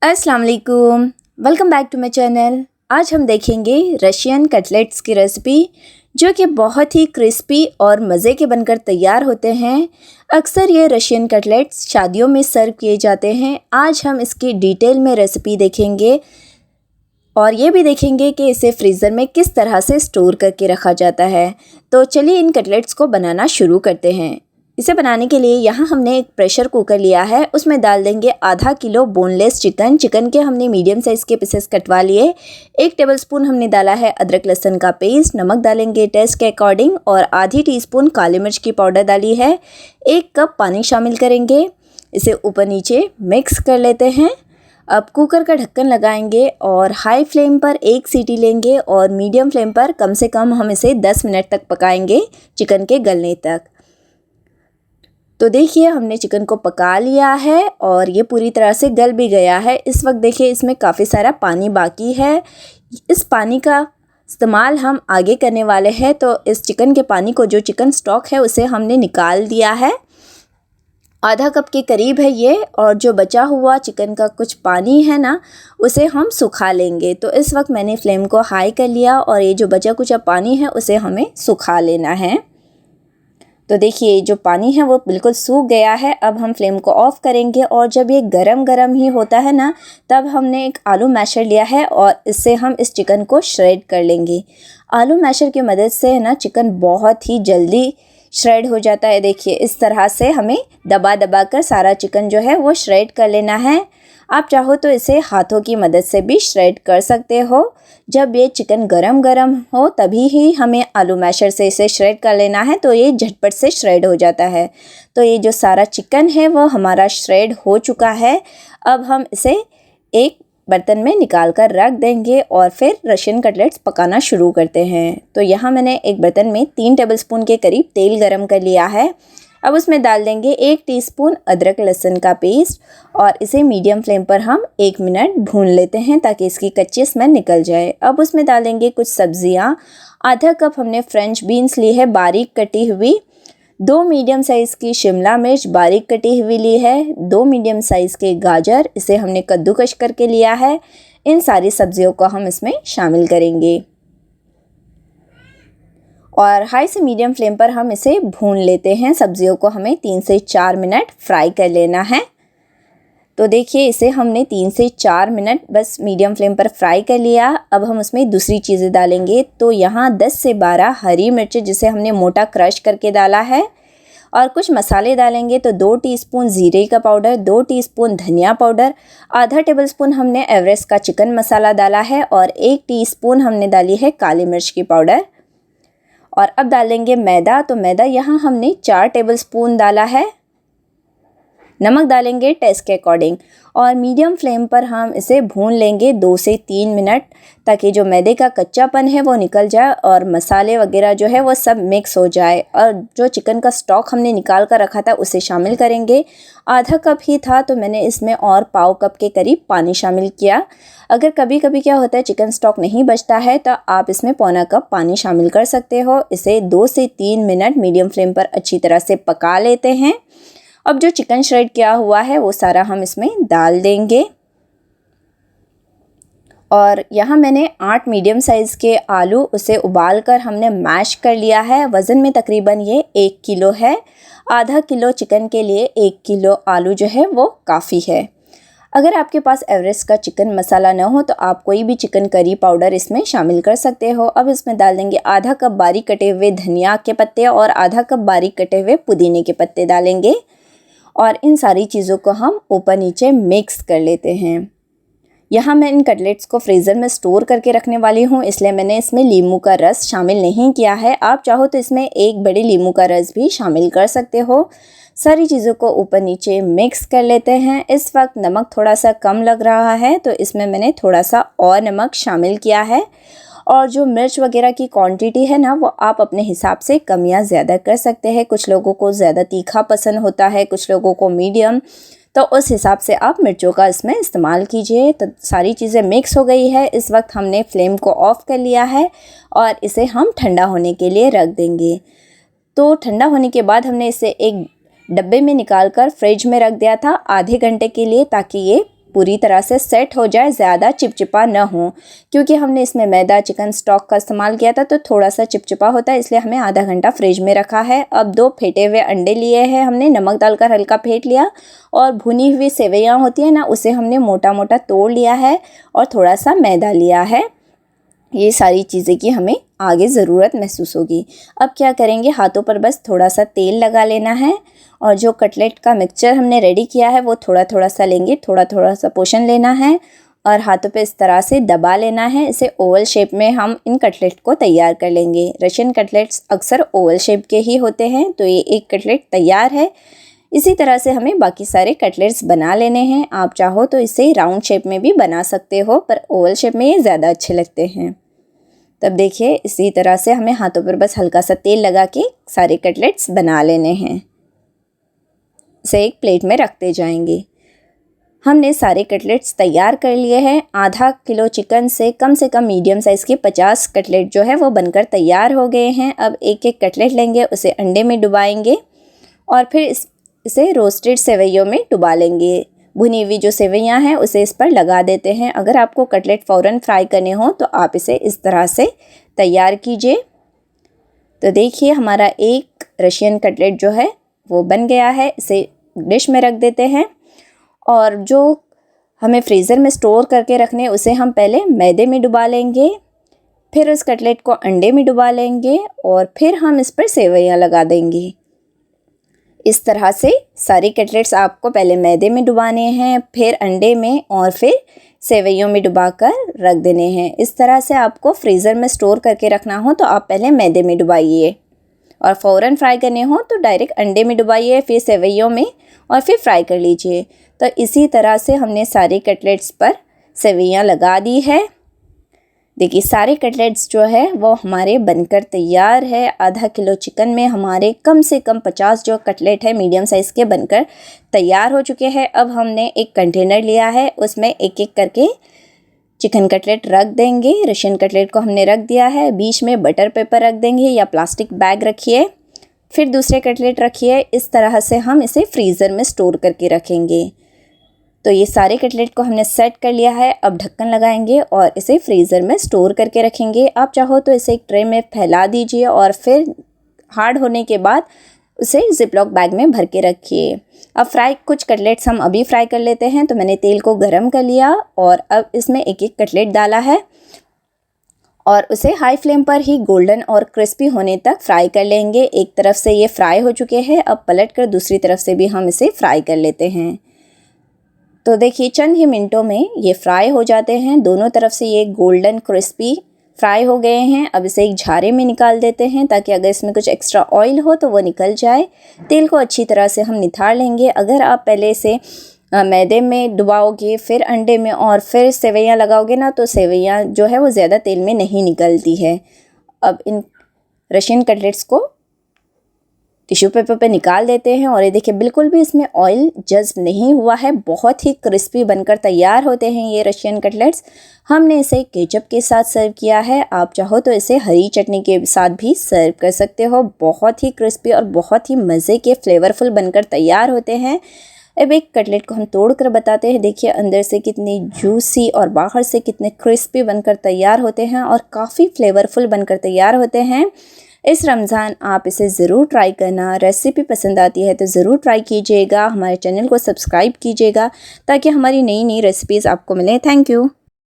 अस्सलाम वालेकुम, welcome back to my channel. आज हम देखेंगे रशियन कटलेट्स की रेसिपी, जो कि बहुत ही क्रिस्पी और मज़े के बनकर तैयार होते हैं। अक्सर ये रशियन कटलेट्स शादियों में सर्व किए जाते हैं। आज हम इसकी डिटेल में रेसिपी देखेंगे और ये भी देखेंगे कि इसे फ्रीज़र में किस तरह से स्टोर करके रखा जाता है। तो चलिए इन कटलेट्स को बनाना शुरू करते हैं। इसे बनाने के लिए यहाँ हमने एक प्रेशर कुकर लिया है, उसमें डाल देंगे आधा किलो बोनलेस चिकन के हमने मीडियम साइज़ के पीसेस कटवा लिए। 1 टेबलस्पून हमने डाला है अदरक लहसुन का पेस्ट, नमक डालेंगे टेस्ट के अकॉर्डिंग और आधी टीस्पून काली मिर्च की पाउडर डाली है। 1 कप पानी शामिल करेंगे, इसे ऊपर नीचे मिक्स कर लेते हैं। अब कुकर का ढक्कन लगाएंगे और हाई फ्लेम पर 1 सीटी लेंगे और मीडियम फ्लेम पर कम से कम हम इसे 10 मिनट तक पकाएंगे चिकन के गलने तक। तो देखिए हमने चिकन को पका लिया है और ये पूरी तरह से गल भी गया है। इस वक्त देखिए इसमें काफ़ी सारा पानी बाकी है। इस पानी का इस्तेमाल हम आगे करने वाले हैं, तो इस चिकन के पानी को, जो चिकन स्टॉक है, उसे हमने निकाल दिया है। आधा कप के करीब है ये, और जो बचा हुआ चिकन का कुछ पानी है ना, उसे हम सुखा लेंगे। तो इस वक्त मैंने फ्लेम को हाई कर लिया और ये जो बचा कुछ पानी है उसे हमें सुखा लेना है। तो देखिए जो पानी है वो बिल्कुल सूख गया है। अब हम फ्लेम को ऑफ़ करेंगे और जब ये गरम गरम ही होता है ना, तब हमने एक आलू मैशर लिया है और इससे हम इस चिकन को श्रेड कर लेंगे। आलू मैशर की मदद से है ना चिकन बहुत ही जल्दी श्रेड हो जाता है। देखिए इस तरह से हमें दबा दबा कर सारा चिकन जो है वो श्रेड कर लेना है। आप चाहो तो इसे हाथों की मदद से भी श्रेड कर सकते हो। जब ये चिकन गरम गरम हो तभी ही हमें आलू मैशर से इसे श्रेड कर लेना है, तो ये झटपट से श्रेड हो जाता है। तो ये जो सारा चिकन है वो हमारा श्रेड हो चुका है। अब हम इसे एक बर्तन में निकाल कर रख देंगे और फिर रशियन कटलेट्स पकाना शुरू करते हैं। तो यहाँ मैंने एक बर्तन में 3 टेबलस्पून के करीब तेल गरम कर लिया है। अब उसमें डाल देंगे 1 टीस्पून अदरक लहसुन का पेस्ट और इसे मीडियम फ्लेम पर हम 1 मिनट भून लेते हैं ताकि इसकी कच्ची स्मेल निकल जाए। अब उसमें डालेंगे कुछ सब्जियां। आधा कप हमने फ्रेंच बीन्स ली है बारीक कटी हुई, 2 मीडियम साइज़ की शिमला मिर्च बारीक कटी हुई ली है, 2 मीडियम साइज़ के गाजर, इसे हमने कद्दूकश करके लिया है। इन सारी सब्जियों को हम इसमें शामिल करेंगे और हाई से मीडियम फ्लेम पर हम इसे भून लेते हैं। सब्जियों को हमें 3 से 4 मिनट फ्राई कर लेना है। तो देखिए इसे हमने 3 से 4 मिनट बस मीडियम फ्लेम पर फ्राई कर लिया। अब हम उसमें दूसरी चीज़ें डालेंगे। तो यहाँ 10 से 12 हरी मिर्च जिसे हमने मोटा क्रश करके डाला है और कुछ मसाले डालेंगे। तो 2 टीस्पून ज़ीरे का पाउडर, 2 टीस्पून धनिया पाउडर, आधा टेबलस्पून हमने एवरेस्ट का चिकन मसाला डाला है और 1 टीस्पून हमने डाली है काली मिर्च की पाउडर। और अब डालेंगे मैदा। तो मैदा यहाँ हमने 4 टेबलस्पून डाला है। नमक डालेंगे टेस्ट के अकॉर्डिंग और मीडियम फ्लेम पर हम इसे भून लेंगे 2 से 3 मिनट, ताकि जो मैदे का कच्चापन है वो निकल जाए और मसाले वगैरह जो है वो सब मिक्स हो जाए। और जो चिकन का स्टॉक हमने निकाल कर रखा था उसे शामिल करेंगे। आधा कप ही था तो मैंने इसमें और पाव कप के करीब पानी शामिल किया। अगर कभी कभी क्या होता है चिकन स्टॉक नहीं बचता है तो आप इसमें पौना कप पानी शामिल कर सकते हो। इसे 2 से 3 मिनट मीडियम फ्लेम पर अच्छी तरह से पका लेते हैं। अब जो चिकन श्रेड किया हुआ है वो सारा हम इसमें डाल देंगे और यहाँ मैंने 8 मीडियम साइज़ के आलू, उसे उबाल कर हमने मैश कर लिया है। वज़न में तकरीबन ये 1 किलो है। आधा किलो चिकन के लिए 1 किलो आलू जो है वो काफ़ी है। अगर आपके पास एवरेस्ट का चिकन मसाला न हो तो आप कोई भी चिकन करी पाउडर इसमें शामिल कर सकते हो। अब इसमें डाल देंगे आधा कप बारीक कटे हुए धनिया के पत्ते और आधा कप बारीक कटे हुए पुदीने के पत्ते डालेंगे और इन सारी चीज़ों को हम ऊपर नीचे मिक्स कर लेते हैं। यहाँ मैं इन कटलेट्स को फ्रीज़र में स्टोर करके रखने वाली हूँ, इसलिए मैंने इसमें नींबू का रस शामिल नहीं किया है। आप चाहो तो इसमें एक बड़े नींबू का रस भी शामिल कर सकते हो। सारी चीज़ों को ऊपर नीचे मिक्स कर लेते हैं। इस वक्त नमक थोड़ा सा कम लग रहा है तो इसमें मैंने थोड़ा सा और नमक शामिल किया है। और जो मिर्च वगैरह की क्वांटिटी है ना, वो आप अपने हिसाब से कम या ज़्यादा कर सकते हैं। कुछ लोगों को ज़्यादा तीखा पसंद होता है, कुछ लोगों को मीडियम, तो उस हिसाब से आप मिर्चों का इसमें इस्तेमाल कीजिए। तो सारी चीज़ें मिक्स हो गई है। इस वक्त हमने फ्लेम को ऑफ़ कर लिया है और इसे हम ठंडा होने के लिए रख देंगे। तो ठंडा होने के बाद हमने इसे एक डब्बे में निकाल कर फ्रिज में रख दिया था आधे घंटे के लिए, ताकि ये पूरी तरह से सेट हो जाए, ज़्यादा चिपचिपा न हो, क्योंकि हमने इसमें मैदा चिकन स्टॉक का इस्तेमाल किया था तो थोड़ा सा चिपचिपा होता है, इसलिए हमें आधा घंटा फ्रिज में रखा है। अब 2 फेंटे हुए अंडे लिए हैं हमने, नमक डालकर हल्का फेंट लिया, और भुनी हुई सेवइयाँ होती है ना, उसे हमने मोटा मोटा तोड़ लिया है और थोड़ा सा मैदा लिया है। ये सारी चीज़ें की हमें आगे ज़रूरत महसूस होगी। अब क्या करेंगे, हाथों पर बस थोड़ा सा तेल लगा लेना है, और जो कटलेट का मिक्सचर हमने रेडी किया है वो थोड़ा थोड़ा सा लेंगे, थोड़ा थोड़ा सा पोर्शन लेना है और हाथों पे इस तरह से दबा लेना है। इसे ओवल शेप में हम इन कटलेट को तैयार कर लेंगे। रशियन कटलेट्स अक्सर ओवल शेप के ही होते हैं। तो ये एक कटलेट तैयार है। इसी तरह से हमें बाकी सारे कटलेट्स बना लेने हैं। आप चाहो तो इसे राउंड शेप में भी बना सकते हो, पर ओवल शेप में ये ज़्यादा अच्छे लगते हैं। तब देखिए, इसी तरह से हमें हाथों पर बस हल्का सा तेल लगा के सारे कटलेट्स बना लेने हैं। इसे एक प्लेट में रखते जाएंगे। हमने सारे कटलेट्स तैयार कर लिए हैं। आधा किलो चिकन से कम मीडियम साइज़ के 50 कटलेट जो है वो बनकर तैयार हो गए हैं। अब एक एक कटलेट लेंगे, उसे अंडे में डुबाएंगे और फिर इसे रोस्टेड सेवइयों में डुबा लेंगे। भुनी हुई जो सेवइयाँ हैं उसे इस पर लगा देते हैं। अगर आपको कटलेट फ़ौरन फ्राई करने हो तो आप इसे इस तरह से तैयार कीजिए। तो देखिए, हमारा एक रशियन कटलेट जो है वो बन गया है। इसे डिश में रख देते हैं, और जो हमें फ्रीज़र में स्टोर करके रखने उसे हम पहले मैदे में डुबा लेंगे, फिर उस कटलेट को अंडे में डुबा लेंगे और फिर हम इस पर सेवइयाँ लगा देंगे। इस तरह से सारी कटलेट्स आपको पहले मैदे में डुबाने हैं, फिर अंडे में और फिर सेवइयों में डुबाकर रख देने हैं। इस तरह से आपको फ्रीज़र में स्टोर करके रखना हो तो आप पहले मैदे में डुबाइए, और फ़ौरन फ्राई करने हो तो डायरेक्ट अंडे में डुबाइए, फिर सेवइयों में, और फिर फ्राई कर लीजिए। तो इसी तरह से हमने सारे कटलेट्स पर सेवइयाँ लगा दी है। देखिए, सारे कटलेट्स जो है वो हमारे बनकर तैयार है। आधा किलो चिकन में हमारे कम से कम 50 जो कटलेट है मीडियम साइज़ के बनकर तैयार हो चुके हैं। अब हमने एक कंटेनर लिया है, उसमें एक एक करके चिकन कटलेट रख देंगे। रशियन कटलेट को हमने रख दिया है, बीच में बटर पेपर रख देंगे या प्लास्टिक बैग रखिए, फिर दूसरे कटलेट रखिए। इस तरह से हम इसे फ्रीज़र में स्टोर करके रखेंगे। तो ये सारे कटलेट को हमने सेट कर लिया है। अब ढक्कन लगाएंगे और इसे फ्रीज़र में स्टोर करके रखेंगे। आप चाहो तो इसे एक ट्रे में फैला दीजिए और फिर हार्ड होने के बाद उसे जिपलॉक बैग में भर के रखिए। अब कुछ कटलेट्स हम अभी फ्राई कर लेते हैं। तो मैंने तेल को गरम कर लिया और अब इसमें एक एक कटलेट डाला है और उसे हाई फ्लेम पर ही गोल्डन और क्रिस्पी होने तक फ्राई कर लेंगे। एक तरफ से ये फ्राई हो चुके हैं, अब पलट कर दूसरी तरफ से भी हम इसे फ्राई कर लेते हैं। तो देखिए, चंद ही मिनटों में ये फ्राई हो जाते हैं। दोनों तरफ से ये गोल्डन क्रिस्पी फ्राई हो गए हैं। अब इसे एक झारे में निकाल देते हैं, ताकि अगर इसमें कुछ एक्स्ट्रा ऑयल हो तो वो निकल जाए। तेल को अच्छी तरह से हम निथार लेंगे। अगर आप पहले से मैदे में डुबाओगे, फिर अंडे में और फिर सेवइयाँ लगाओगे ना, तो सेवइयाँ जो है वो ज़्यादा तेल में नहीं निकलती है। अब इन रशियन कटलेट्स को टिश्यू पेपर पे निकाल देते हैं और ये देखिए, बिल्कुल भी इसमें ऑयल जज्ब नहीं हुआ है। बहुत ही क्रिस्पी बनकर तैयार होते हैं ये रशियन कटलेट्स। हमने इसे केचप के साथ सर्व किया है। आप चाहो तो इसे हरी चटनी के साथ भी सर्व कर सकते हो। बहुत ही क्रिस्पी और बहुत ही मज़े के फ्लेवरफुल बनकर तैयार होते हैं। अब एक कटलेट को हम तोड़ कर बताते हैं। देखिए, अंदर से कितनी जूसी और बाहर से कितने क्रिस्पी बनकर तैयार होते हैं और काफ़ी फ्लेवरफुल बनकर तैयार होते हैं। इस रमज़ान आप इसे ज़रूर ट्राई करना। रेसिपी पसंद आती है तो ज़रूर ट्राई कीजिएगा। हमारे चैनल को सब्सक्राइब कीजिएगा ताकि हमारी नई नई रेसिपीज़ आपको मिलें। Thank you.